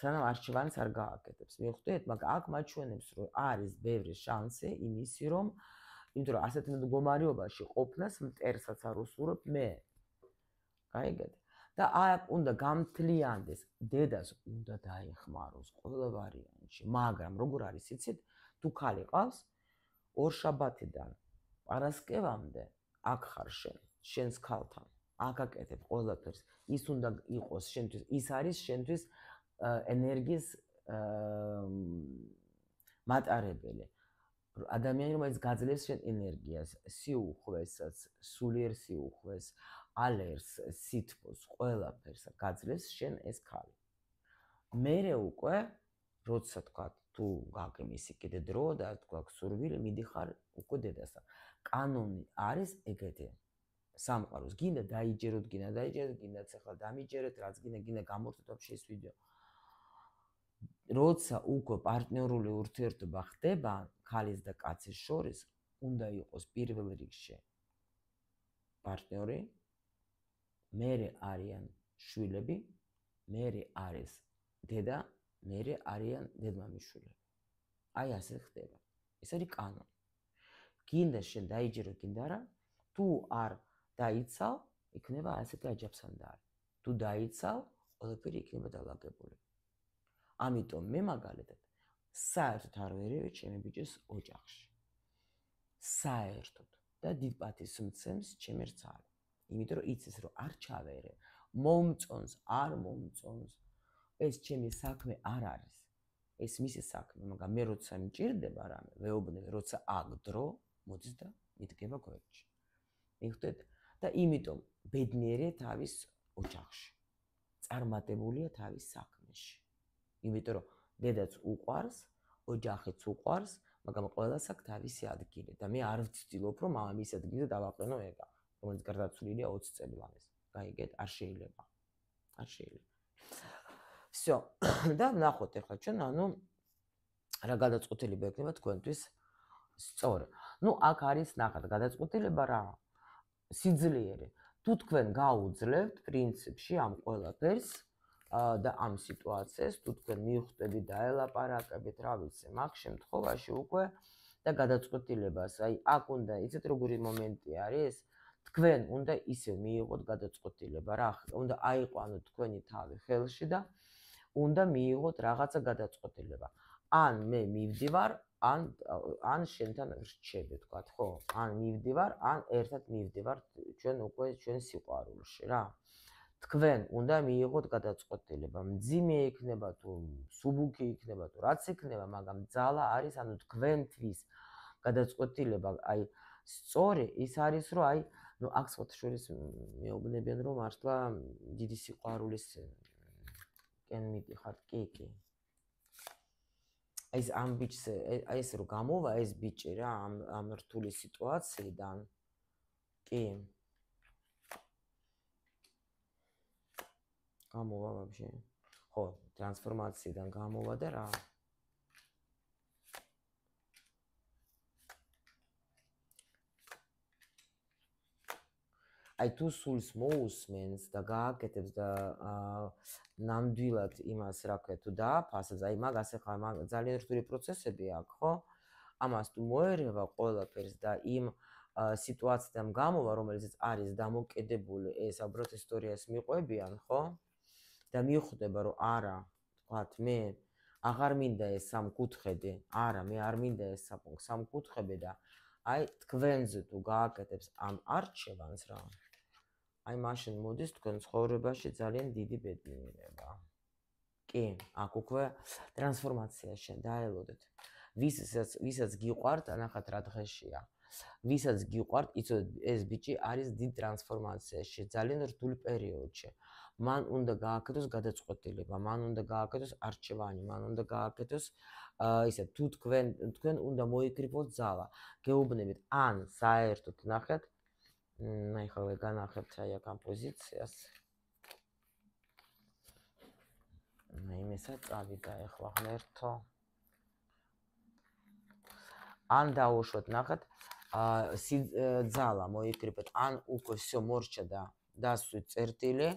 Speaker 1: სანამ არჩევანს არ გააკეთებს. მიხვდით? მაგრამ აქ მაჩვენებს, რომ არის ბევრი შანსი იმისი, რომ იმიტომ რომ ასეთ მდგომარეობაში ყოფნას მტერსაც არ უსურვებ მე. გაიგეთ? და აქ უნდა გამთლიანდეს, დედას უნდა დაეხმაროს ყველა ვარიანტში, მაგრამ როგორ არის იცით, თუ ქალი ყავს, ორშაბათიდან პარასკევამდე აქ ხარ შენს ქალთან, აქ აკეთებ ყველაფერს, ის უნდა იყოს შენთვის, ის არის შენთვის ენერგიის მატარებელი. ადამიანი, რომელიც გაძლევს შენ ენერგიას, სიუხვესაც, სულიერ სიუხვეს, ალერს, სითბოს, ყველაფერს გაძლევს შენ ეს ქალი. მერე უკვე, როცა თქვა, თუ გაგმისი კიდე დრო და თქვა სურვილი, მიდიხარ უკვე დედასთან. კანონი არის ეგეთი. სამყაროს გინდა დაიჯეროთ, გინდაც ახლა დამიჯერეთ, რაც გინდა გამორთოთ вообще ეს ვიდეო. როცა უკვე პარტნიორული ურთიერთობა ხდება ქალის და კაცის შორის, უნდა იყოს პირველ რიგში პარტნიორი, მერე არიან შვილები, მერე არის დედა, მერე არიან დედმამიშვილები. აი ასე ხდება. ეს არის კანონი. გინდა შენ დაიჯერო, გინდა არა, თუ არ დაიცალ, იქნება ასეთი აჯაფსანდარი. თუ დაიცალ, ყველაფერი იქნება დალაგებული. ამიტომ მე მაგალითად საერთოდ არ ვერევი ჩემი ბიჭის ოჯახში. საერთოდ და დიდ პატივს მცემს ჩემი რცალი. იმიტომ რომ იცის რომ არ ჩავერე, მომწონს, არ მომწონს, ეს ჩემი საქმე არ არის. ეს მისი საქმე, მაგრამ მე როცა მჭირდება რამე, ვეუბნები, როცა აქ დრო, მოდის და მიდგება გვერდში. მიხვდეთ? და იმიტომ ბედნიერია თავის ოჯახში. წარმატებულია თავის საქმეში. იმიტომ რომ დედაც უყვარს, ოჯახიც უყვარს, მაგრამ ყველას აქვს თავისი ადგილი და მე არ ვცდილობ რომ ამის ადგილზე დავაყენო ეგა, რომელიც გარდაცვლილია 20 წელიწადს. გაიგეთ, არ შეიძლება. არ შეიძლება. всё. და ნახოთ ახლა ჩვენ ანუ რა გადაწყვეტილება ექნება თქვენთვის სწორი. ნუ აქ არის ნახეთ გადაწყვეტილება რა? სიძლიერე. თუ თქვენ გაუძლებთ პრინციპში ამ ყველაფერს და ამ სიტუაციას, თუ თქვენ მიხვდებით და ელაპარაკებით, რა ვიცი, მაგ შემთხვევაში უკვე და გადაწყვეტილებას, აი აქ უნდა იცით როგორი მომენტი არის? თქვენ უნდა ისე მიიღოთ გადაწყვეტილება რა, უნდა აიყვანოთ თქვენი თავი ხელში და უნდა მიიღოთ რაღაცა გადაწყვეტილება. ან მე მივდივარ, ან შენთან რჩები, თქვათ, ხო? ან მივდივარ, ან ერთად მივდივარ ჩვენ უკვე ჩვენ სიყვარულში რა. თქვენ უნდა მიიღოთ გადაწყვეტილება. მძიმე იქნება თუ სუბუქი იქნება თუ რაც იქნება, მაგრამ ძალა არის, ანუ თქვენთვის გადაწყვეტილება, აი სწორი ის არის, რომ აი, ნუ აქ შორის მეუბნებიან, რომ მართლა დიდი სიყვარულის კენ მიდიხართ, კი. ეს ამ ბიჭს, აი ეს რომ გამოვა ეს ბიჭი რა, ამ რთული სიტუაციიდან, კი. გამოვა вообще. ხო, ტრანსფორმაციიდან გამოვა და რა. აი თუ სულს მოусმენს და გააკეთებს და ნამდვილად იმას რა ქვია თუ დააფასებს, აი მაგას ახლა ძალიან რთული პროცესები აქვს, ხო? ამას თუ მოერევა ყველაფერს და იმ სიტუაციიდან გამოვა, რომელიც არის დამოკიდებული ეს უბრალოდ ისტორიას მიყვებიან, ხო? და მიხვდება რომ არა, თქვათ მე აღარ მინდა ეს სამკუთხედი, არა მე არ მინდა ეს სამკუთხედი და აი თქვენზე თუ გააკეთებს ამ არჩევანს რა. აი მაშინ მოდის თქვენ ცხოვრებაში ძალიან დიდი ბედნიერება. კი, აქ უკვე ტრანსფორმაცია დაელოდეთ. ვისაც გიყვართ, ნახეთ რა დღეშია. ვისაც გიყვართ, იცოდეთ ეს ბიჭი არის დიდ ტრანსფორმაციაში, ძალიან რთულ პერიოდში. მან უნდა გააკეთოს გადაწყვეტილება, მან უნდა გააკეთოს არჩევანი, მან უნდა გააკეთოს ისე თუ თქვენ უნდა მოიკრიფოთ ძალა. გეუბნებით ან საერთოდ ნახეთ აი ხოლმე განახებთ აი აქ ამ პოზიციას. იმესაც წავიდა ახლა ღმერთო. ან დაუშვათ ნახეთ ძალა მოიკრიფეთ, ან უკვე всё მორჩა და დასვით წერტილი,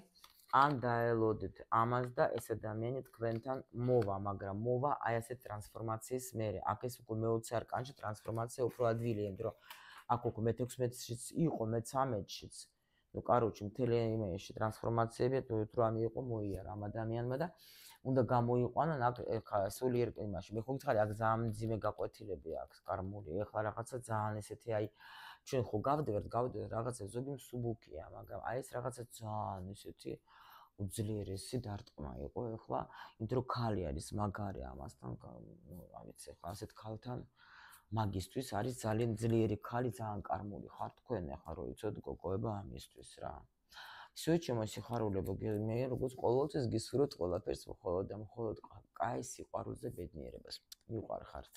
Speaker 1: ან დაელოდეთ ამას და ეს ადამიანი თქვენთან მოვა, მაგრამ მოვა აი ასე ტრანსფორმაციის მერე. აქ ეს უკვე მე-20 არკანში ტრანსფორმაცია უფრო ადვილია, იმიტომ რომ აქ უკვე მე-16-შიც იყო, მე-13-შიც. ნუ კაროჩი მთელი იმაში ტრანსფორმაციები თუ რამე იყო მოიარა ამ ადამიანმა და უნდა გამოიყვანონ აქ სულიერ იმაში. მე ხო გითხარი აქ ძალიან მძიმე გაკვეთილები აქვს კარმული. ეხლა რაღაცა ძალიან ესეთი აი ჩვენ ხო გავდივართ რაღაცა ზოგი მსუბუქია, მაგრამ აი ეს რაღაცა ძალიან ესეთი უძლიერესი დარტყმა იყო ეხლა, იმიტომ რომ ქალი არის მაგარი ამასთან, ნუ რა ვიცი, ეხლა ასეთ ქალთან მაგისტვის არის ძალიან ძლიერი ქალი, ძალიან კარმული ხარ თქვენ ახლა რო იცოდ გოგოება ამისთვის რა. всё ჩემო სიხარულებო, მე როგორც ყოველთვის გისურვებთ ყველაფერს მხოლოდ და მხოლოდ კაი სიყვარულზე ბედნიერებას. მიყვარხართ.